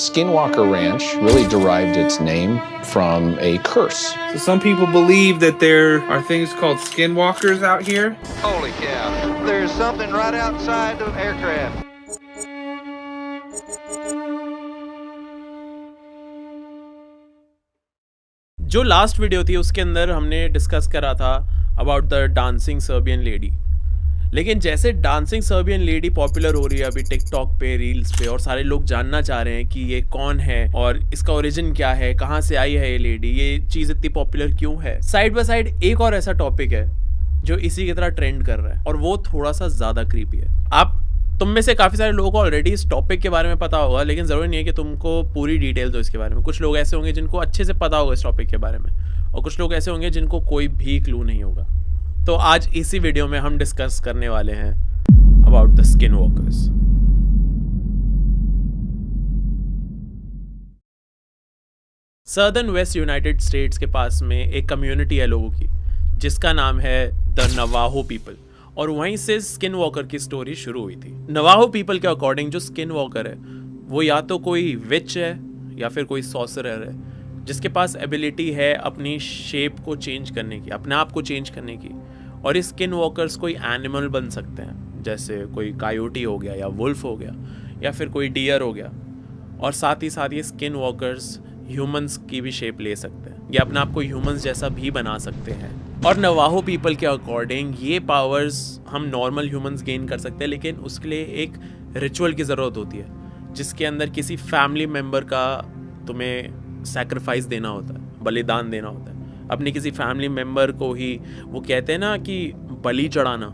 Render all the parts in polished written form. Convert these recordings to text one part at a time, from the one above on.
Skinwalker Ranch really derived its name from a curse. So some people believe that there are things called skinwalkers out here. Holy cow. There's something right outside the aircraft. जो last video थी उसके अंदर हमने discuss करा था about the dancing Serbian lady. लेकिन जैसे dancing Serbian lady popular हो रही है अभी टिकटॉक पे, रील्स पे, और सारे लोग जानना चाह रहे हैं कि ये कौन है और इसका ओरिजिन क्या है, कहाँ से आई है ये लेडी, ये चीज़ इतनी पॉपुलर क्यों है। साइड बाय साइड एक और ऐसा टॉपिक है जो इसी की तरह ट्रेंड कर रहा है और वो थोड़ा सा ज़्यादा क्रीपी है। तुम में से काफ़ी सारे लोगों को ऑलरेडी इस टॉपिक के बारे में पता होगा, लेकिन ज़रूरी नहीं है कि तुमको पूरी डिटेल दो इसके बारे में। कुछ लोग ऐसे होंगे जिनको अच्छे से पता होगा इस टॉपिक के बारे में, और कुछ लोग ऐसे होंगे जिनको कोई भी क्लू नहीं होगा। तो आज इसी वीडियो में हम डिस्कस करने वाले हैं about the skin walkers. Southern west United States के पास में एक कम्युनिटी है लोगों की जिसका नाम है द नवाहो पीपल, और वहीं से स्किन वॉकर की स्टोरी शुरू हुई थी। नवाहो पीपल के अकॉर्डिंग जो स्किन वॉकर है वो या तो कोई विच है या फिर कोई सॉर्सरर है जिसके पास एबिलिटी है अपनी शेप को चेंज करने की, अपने आप को चेंज करने की। और इस स्किन वॉकर्स कोई एनिमल बन सकते हैं, जैसे कोई कायोटी हो गया या वुल्फ हो गया या फिर कोई डियर हो गया। और साथ ही साथ ये स्किन वॉकर्स ह्यूमंस की भी शेप ले सकते हैं, ये अपने आप को ह्यूमंस जैसा भी बना सकते हैं। और नवाहो पीपल के अकॉर्डिंग ये पावर्स हम नॉर्मल ह्यूमंस गेन कर सकते हैं, लेकिन उसके लिए एक रिचुअल की ज़रूरत होती है जिसके अंदर किसी फैमिली मेम्बर का तुम्हें सैक्रिफाइस देना होता है, बलिदान देना होता है। अपने किसी फैमिली मेम्बर को ही, वो कहते हैं ना कि बलि चढ़ाना,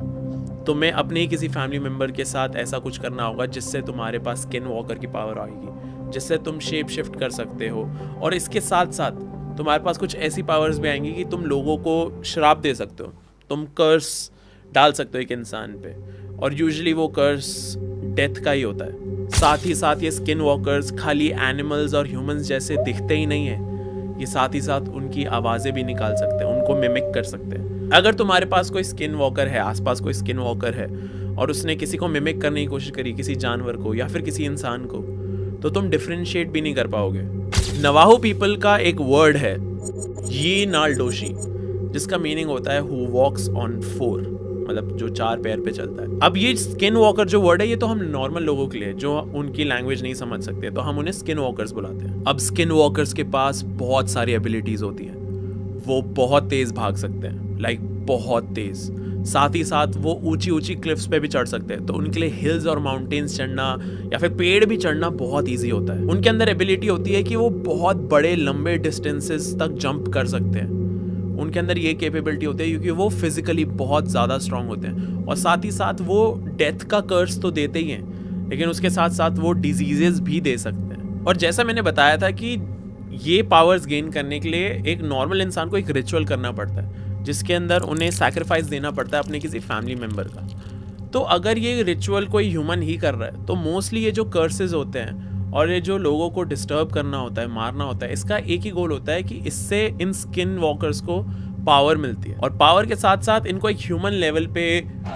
तुम्हें अपने ही किसी फैमिली मेम्बर के साथ ऐसा कुछ करना होगा जिससे तुम्हारे पास स्किन वॉकर की पावर आएगी, जिससे तुम शेप शिफ्ट कर सकते हो। और इसके साथ साथ तुम्हारे पास कुछ ऐसी पावर्स भी आएंगी कि तुम लोगों को श्राप दे सकते हो, तुम कर्स डाल सकते हो एक इंसान पे, और यूजुअली वो कर्स डेथ का ही होता है। साथ ही साथ ये स्किन वॉकर्स खाली एनिमल्स और ह्यूमंस जैसे दिखते ही नहीं है, ये साथ ही साथ उनकी आवाज़ें भी निकाल सकते हैं, उनको मिमिक कर सकते हैं। अगर तुम्हारे पास कोई स्किन वॉकर है, आसपास कोई स्किन वॉकर है और उसने किसी को मिमिक करने की कोशिश करी, किसी जानवर को या फिर किसी इंसान को, तो तुम डिफ्रेंशिएट भी नहीं कर पाओगे। नवाहो पीपल का एक वर्ड है ये नालडोशी, जिसका मीनिंग होता है हु वॉक्स ऑन फोर, मतलब जो चार पैर पे चलता है। अब ये स्किन वॉकर जो वर्ड है ये तो हम नॉर्मल लोगों के लिए जो उनकी लैंग्वेज नहीं समझ सकते, तो हम उन्हें स्किन वॉकर्स बुलाते हैं। अब स्किन वॉकर्स के पास बहुत सारी एबिलिटीज होती हैं, वो बहुत तेज भाग सकते हैं, लाइक बहुत तेज। साथ ही साथ वो ऊंची ऊंची क्लिफ्स पे भी चढ़ सकते हैं, तो उनके लिए हिल्स और माउंटेन्स चढ़ना या फिर पेड़ भी चढ़ना बहुत ईजी होता है। उनके अंदर एबिलिटी होती है कि वो बहुत बड़े लंबे डिस्टेंसेस तक जंप कर सकते हैं। उनके अंदर ये कैपेबिलिटी होती है क्योंकि वो फिजिकली बहुत ज़्यादा स्ट्रांग होते हैं। और साथ ही साथ वो डेथ का कर्स तो देते ही हैं, लेकिन उसके साथ साथ वो डिजीजेस भी दे सकते हैं। और जैसा मैंने बताया था कि ये पावर्स गेन करने के लिए एक नॉर्मल इंसान को एक रिचुअल करना पड़ता है जिसके अंदर उन्हें सैक्रिफाइस देना पड़ता है अपने किसी फैमिली मेम्बर का। तो अगर ये रिचुअल कोई ह्यूमन ही कर रहा है तो मोस्टली ये जो कर्सेस होते हैं और ये जो लोगों को डिस्टर्ब करना होता है, मारना होता है, इसका एक ही गोल होता है कि इससे इन स्किन वॉकर्स को पावर मिलती है, और पावर के साथ साथ इनको एक ह्यूमन लेवल पे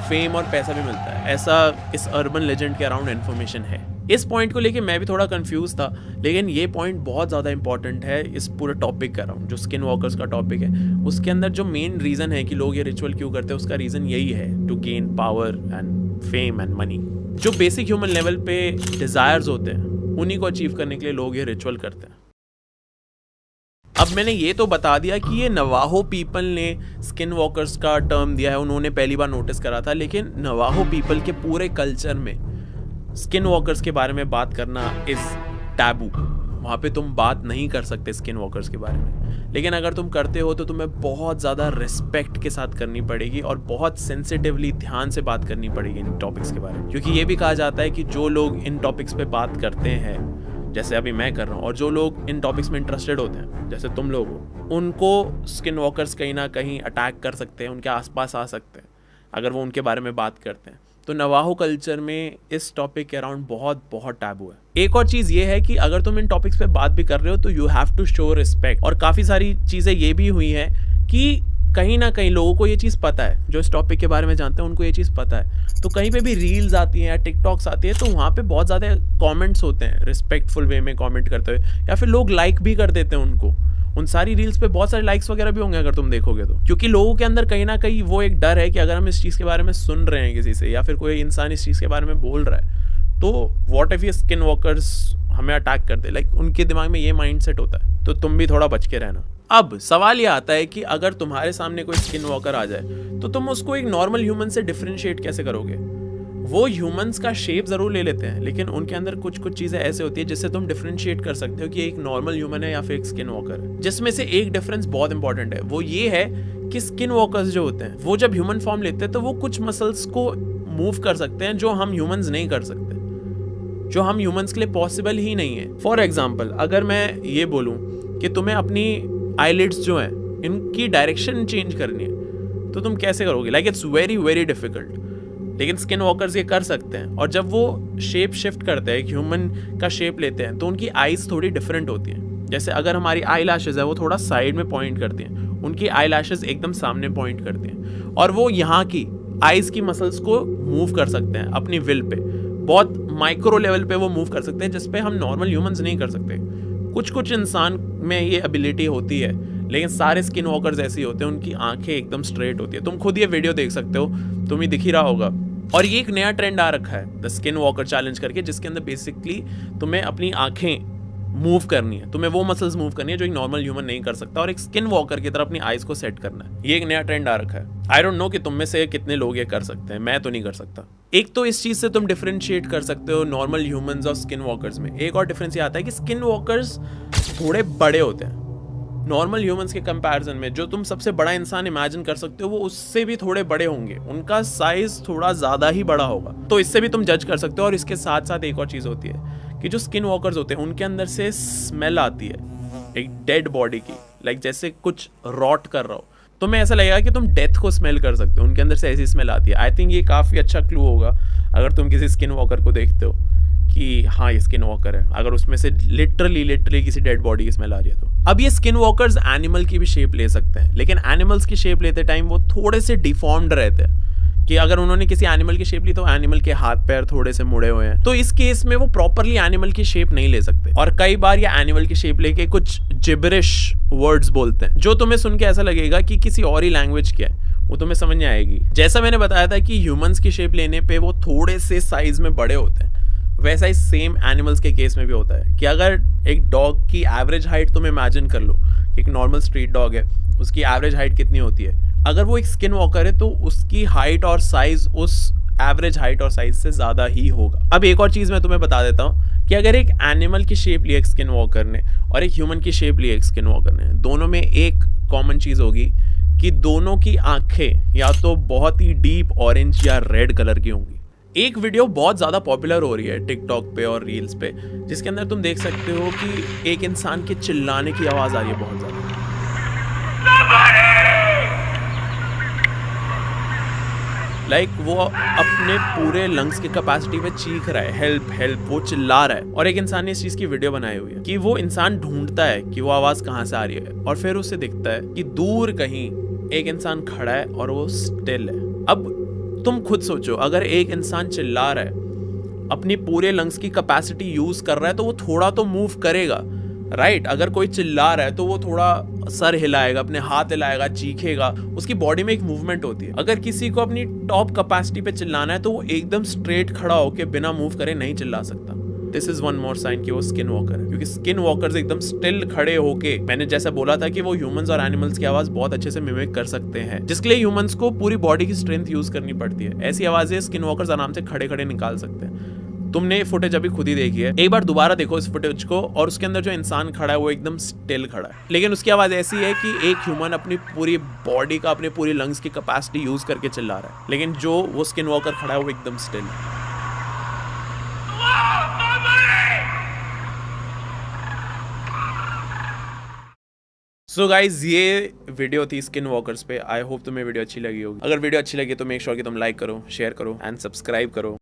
फेम और पैसा भी मिलता है। ऐसा इस अर्बन लेजेंड के अराउंड इन्फॉर्मेशन है। इस पॉइंट को लेके मैं भी थोड़ा कंफ्यूज था, लेकिन ये पॉइंट बहुत ज़्यादा इंपॉर्टेंट है इस पूरे टॉपिक के अराउंड। जो स्किन वॉकर्स का टॉपिक है उसके अंदर जो मेन रीज़न है कि लोग ये रिचुअल क्यों करते हैं, उसका रीज़न यही है, to gain power and fame and money. जो बेसिक ह्यूमन लेवल पे डिज़ायर्स होते हैं उन्हीं को अचीव करने के लिए लोग ये रिचुअल करते हैं। अब मैंने ये तो बता दिया कि ये नवाहो पीपल ने स्किन वॉकर्स का टर्म दिया है, उन्होंने पहली बार नोटिस करा था, लेकिन नवाहो पीपल के पूरे कल्चर में स्किन वॉकर्स के बारे में बात करना इज टैबू। वहाँ पे तुम बात नहीं कर सकते स्किन वॉकर्स के बारे में, लेकिन अगर तुम करते हो तो तुम्हें बहुत ज़्यादा रिस्पेक्ट के साथ करनी पड़ेगी और बहुत सेंसिटिवली ध्यान से बात करनी पड़ेगी इन टॉपिक्स के बारे में। क्योंकि ये भी कहा जाता है कि जो लोग इन टॉपिक्स पे बात करते हैं, जैसे अभी मैं कर रहा हूँ, और जो लोग इन टॉपिक्स में इंटरेस्टेड होते हैं जैसे तुम लोग हो, उनको स्किन वॉकर्स कहीं ना कहीं अटैक कर सकते हैं, उनके आसपास आ सकते हैं अगर वो उनके बारे में बात करते हैं। तो नवाहो कल्चर में इस टॉपिक के अराउंड बहुत टैबू है। एक और चीज़ ये है कि अगर तुम इन टॉपिक्स पे बात भी कर रहे हो तो you have to show respect. और काफ़ी सारी चीज़ें ये भी हुई हैं कि कहीं ना कहीं लोगों को ये चीज़ पता है, जो इस टॉपिक के बारे में जानते हैं उनको ये चीज़ पता है। तो कहीं पे भी रील्स आती हैं या टिकटॉक्स आती है तो वहाँ पे बहुत ज़्यादा कमेंट्स होते हैं रिस्पेक्टफुल वे में कमेंट करते हुए, या फिर लोग लाइक भी कर देते हैं उनको। उन सारी रील्स पे बहुत सारे लाइक्स वगैरह भी होंगे अगर तुम देखोगे तो, क्योंकि लोगों के अंदर कहीं ना कहीं वो एक डर है कि अगर हम इस चीज़ के बारे में सुन रहे हैं किसी से, या फिर कोई इंसान इस चीज़ के बारे में बोल रहा है, तो व्हाट इफ ये स्किन वॉकर्स हमें अटैक कर दे। लाइक उनके दिमाग में ये माइंडसेट होता है। तो तुम भी थोड़ा बच के रहना। अब सवाल ये आता है कि अगर तुम्हारे सामने कोई स्किन वॉकर आ जाए तो तुम उसको एक नॉर्मल ह्यूमन से डिफरेंशिएट कैसे करोगे? वो ह्यूमंस का शेप जरूर ले लेते हैं, लेकिन उनके अंदर कुछ कुछ चीजें ऐसे होती है जिससे तुम डिफरेंशिएट कर सकते हो कि एक नॉर्मल ह्यूमन है या फिर एक स्किन वॉकर है। जिसमें से एक डिफरेंस बहुत इंपॉर्टेंट है, वो ये है कि स्किन वॉकर्स जो होते हैं वो जब ह्यूमन फॉर्म लेते हैं तो वो कुछ मसल्स को मूव कर सकते हैं जो हम ह्यूमंस नहीं कर सकते, जो हम ह्यूमंस के लिए पॉसिबल ही नहीं है। फॉर एग्जाम्पल, अगर मैं ये बोलूँ कि तुम्हें अपनी आईलिड्स जो हैं इनकी डायरेक्शन चेंज करनी है तो तुम कैसे करोगे? Like it's very very difficult. लेकिन स्किन वॉकर्स ये कर सकते हैं, और जब वो शेप शिफ्ट करते हैं, एक ह्यूमन का शेप लेते हैं, तो उनकी आईज थोड़ी डिफरेंट होती हैं। जैसे अगर हमारी आई लैशेज है वो थोड़ा साइड में पॉइंट करती हैं, उनकी आई लैशेज एकदम सामने पॉइंट करती हैं, और वो यहाँ की आईज की मसल्स को मूव कर सकते हैं अपनी विल पे। बहुत माइक्रो लेवल पे वो मूव कर सकते हैं जिसपे हम नॉर्मल ह्यूमंस नहीं कर सकते। कुछ कुछ इंसान में ये एबिलिटी होती है, लेकिन सारे स्किन वॉकर्स ऐसे होते हैं, उनकी आंखें एकदम स्ट्रेट होती है। तुम खुद ये वीडियो देख सकते हो, तुम्हें दिख ही रहा होगा। और ये एक नया ट्रेंड आ रखा है द स्किन वॉकर चैलेंज करके, जिसके अंदर बेसिकली तुम्हें अपनी आंखें मूव करनी है, तुम्हें वो मसल्स मूव करनी है जो एक नॉर्मल ह्यूमन नहीं कर सकता, और एक स्किन वॉकर की तरह अपनी आईज को सेट करना है। ये एक नया ट्रेंड आ रखा है। आई डोंट नो कि तुम में से कितने लोग ये कर सकते हैं, मैं तो नहीं कर सकता। एक तो इस चीज से तुम डिफरेंशिएट कर सकते हो नॉर्मल ह्यूमंस और स्किन वॉकर्स में। एक और डिफरेंस ये आता है कि स्किन वॉकर्स थोड़े बड़े होते हैं नॉर्मल ह्यूमंस के कंपैरिजन में। जो तुम सबसे बड़ा इंसान इमेजिन कर सकते हो वो उससे भी थोड़े बड़े होंगे, उनका साइज थोड़ा ज्यादा ही बड़ा होगा। तो इससे भी तुम जज कर सकते हो। और इसके साथ साथ एक और चीज होती है कि जो स्किन वॉकर्स होते हैं उनके अंदर से स्मेल आती है एक डेड बॉडी की, लाइक जैसे कुछ रॉट कर रहा हो। तुम्हें ऐसा लगेगा कि तुम डेथ को स्मेल कर सकते हो, उनके अंदर से ऐसी स्मेल आती है। आई थिंक ये काफ़ी अच्छा क्लू होगा अगर तुम किसी स्किन वॉकर को देखते हो कि हाँ ये स्किन वॉकर है, अगर उसमें से लिटरली किसी डेड बॉडी की स्मेल आ रही है तो। अब ये स्किन वॉकर्स एनिमल की भी शेप ले सकते हैं, लेकिन एनिमल्स की शेप लेते टाइम वो थोड़े से डिफॉर्म्ड रहते हैं, कि अगर उन्होंने किसी एनिमल की शेप ली तो एनिमल के हाथ पैर थोड़े से मुड़े हुए हैं, तो इस केस में वो प्रॉपरली एनिमल की शेप नहीं ले सकते। और कई बार ये एनिमल की शेप लेके कुछ जिबरिश वर्ड्स बोलते हैं जो तुम्हें सुन के ऐसा लगेगा कि किसी और ही लैंग्वेज की है, वो तुम्हें समझ नहीं आएगी। जैसा मैंने बताया था कि ह्यूमंस की शेप लेने पे वो थोड़े से साइज में बड़े होते हैं, वैसा ही सेम एनिमल्स के केस में भी होता है कि अगर एक डॉग की एवरेज हाइट तुम इमेजिन कर लो कि एक नॉर्मल स्ट्रीट डॉग है, उसकी एवरेज हाइट कितनी होती है, अगर वो एक स्किन वॉकर है तो उसकी हाइट और साइज उस एवरेज हाइट और साइज से ज़्यादा ही होगा। अब एक और चीज़ मैं तुम्हें बता देता हूँ कि अगर एक एनिमल की शेप ली एक स्किन वॉकर ने और एक ह्यूमन की शेप ली एक स्किन वॉकर ने, दोनों में एक कॉमन चीज़ होगी कि दोनों की आंखें या तो बहुत ही डीप ऑरेंज या रेड कलर की होंगी। एक वीडियो बहुत ज़्यादा पॉपुलर हो रही है टिकटॉक पे और रील्स पे, जिसके अंदर तुम देख सकते हो कि एक इंसान के चिल्लाने की आवाज़ आ रही है बहुत ज़्यादा। लाइक वो अपने पूरे लंग्स की कैपेसिटी में चीख रहा है, हेल्प हेल्प, वो चिल्ला रहा है। और एक इंसान ने इस चीज़ की वीडियो बनाई हुई है कि वो इंसान ढूंढता है कि वो आवाज़ कहाँ से आ रही है, और फिर उसे दिखता है कि दूर कहीं एक इंसान खड़ा है और वो स्टिल है। अब तुम खुद सोचो, अगर एक इंसान चिल्ला रहा है, अपनी पूरे लंग्स की कैपेसिटी यूज कर रहा है, तो वो थोड़ा तो मूव करेगा, राइट? अगर कोई चिल्ला रहा है तो वो थोड़ा सर हिलाएगा, अपने हाथ हिलाएगा, चीखेगा, उसकी बॉडी में एक मूवमेंट होती है। अगर किसी को अपनी टॉप कैपेसिटी पे चिल्लाना है तो वो एकदम स्ट्रेट खड़ा होकर बिना मूव करे नहीं चिल्ला सकता। This is one more sign कि वो स्किन वॉकर है, क्योंकि स्किन वॉकर्स एकदम स्टिल खड़े होके, मैंने जैसा बोला था कि वो ह्यूमंस और एनिमल्स की आवाज बहुत अच्छे से मिमिक कर सकते हैं, जिसके लिए ह्यूमंस को पूरी बॉडी की स्ट्रेंथ यूज करनी पड़ती है। ऐसी आवाजें स्किन वॉकर्स आराम से खड़े खड़े निकाल सकते हैं। तुमने ये फुटेज अभी खुद ही देखी है, एक बार दोबारा देखो इस फुटेज को, और उसके अंदर जो इंसान खड़ा है वो एकदम स्टिल खड़ा है, लेकिन उसकी आवाज ऐसी है कि एक ह्यूमन अपनी पूरी बॉडी का, अपनी पूरी लंग्स की कैपेसिटी यूज करके चिल्ला रहा है, लेकिन जो वो स्किन वॉकर खड़ा है वो एकदम स्टिल है। सो गाइज, ये वीडियो थी स्किन वॉकर्स पे। आई होप तुम्हें वीडियो अच्छी लगी होगी। अगर वीडियो अच्छी लगी तो मेक श्योर कि तुम लाइक करो, शेयर करो एंड सब्सक्राइब करो।